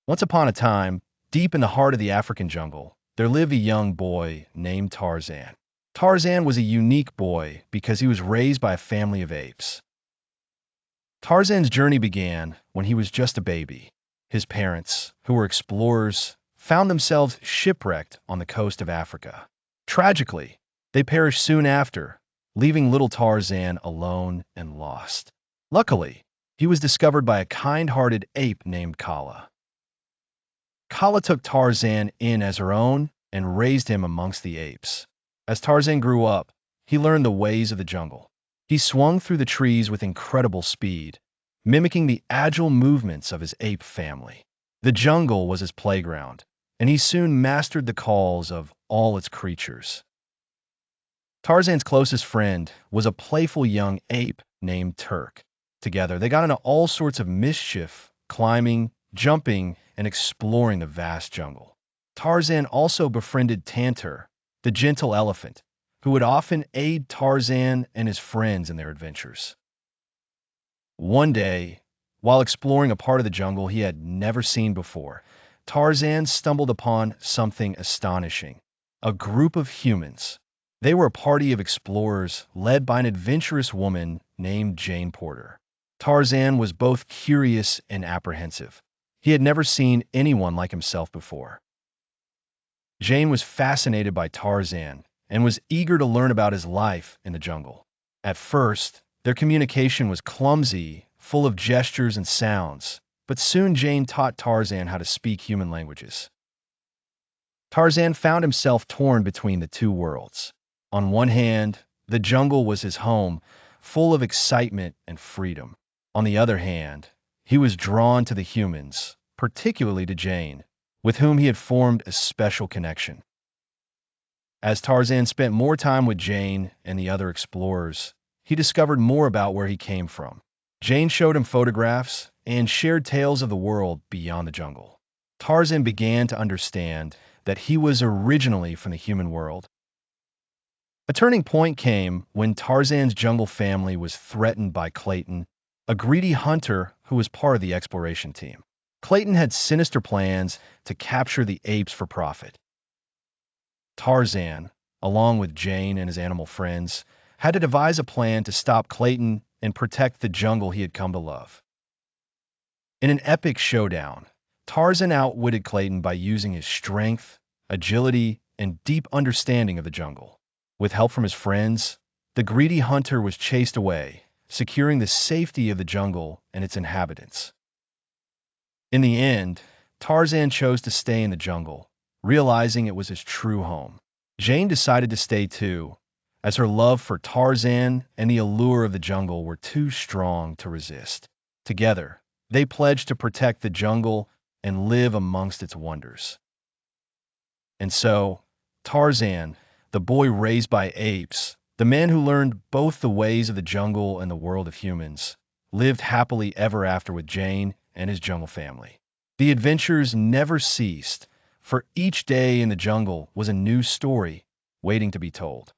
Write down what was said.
Once upon a time, deep in the heart of the African jungle, there lived a young boy named Tarzan. Tarzan was a unique boy because he was raised by a family of apes. Tarzan's journey began when he was just a baby. His parents, who were explorers, found themselves shipwrecked on the coast of Africa. Tragically, they perished soon after, leaving little Tarzan alone and lost. Luckily, he was discovered by a kind-hearted ape named Kala. Kala took Tarzan in as her own and raised him amongst the apes. As Tarzan grew up, he learned the ways of the jungle. He swung through the trees with incredible speed, mimicking the agile movements of his ape family. The jungle was his playground, and he soon mastered the calls of all its creatures. Tarzan's closest friend was a playful young ape named Turk. Together, they got into all sorts of mischief, climbing, jumping, and exploring the vast jungle. Tarzan also befriended Tantor, the gentle elephant, who would often aid Tarzan and his friends in their adventures. One day, while exploring a part of the jungle he had never seen before, Tarzan stumbled upon something astonishing. A group of humans. They were a party of explorers led by an adventurous woman named Jane Porter. Tarzan was both curious and apprehensive. He had never seen anyone like himself before. Jane was fascinated by Tarzan and was eager to learn about his life in the jungle. At first, their communication was clumsy, full of gestures and sounds, but soon Jane taught Tarzan how to speak human languages. Tarzan found himself torn between the two worlds. On one hand, the jungle was his home, full of excitement and freedom. On the other hand, he was drawn to the humans, particularly to Jane, with whom he had formed a special connection. As Tarzan spent more time with Jane and the other explorers, he discovered more about where he came from. Jane showed him photographs and shared tales of the world beyond the jungle. Tarzan began to understand that he was originally from the human world. A turning point came when Tarzan's jungle family was threatened by Clayton, a greedy hunter who was part of the exploration team. Clayton had sinister plans to capture the apes for profit. Tarzan, along with Jane and his animal friends, had to devise a plan to stop Clayton and protect the jungle he had come to love. In an epic showdown, Tarzan outwitted Clayton by using his strength, agility, and deep understanding of the jungle. With help from his friends, the greedy hunter was chased away, securing the safety of the jungle and its inhabitants. In the end, Tarzan chose to stay in the jungle, realizing it was his true home. Jane decided to stay too, as her love for Tarzan and the allure of the jungle were too strong to resist. Together, they pledged to protect the jungle and live amongst its wonders. And so, Tarzan, the boy raised by apes, the man who learned both the ways of the jungle and the world of humans, lived happily ever after with Jane and his jungle family. The adventures never ceased, for each day in the jungle was a new story waiting to be told.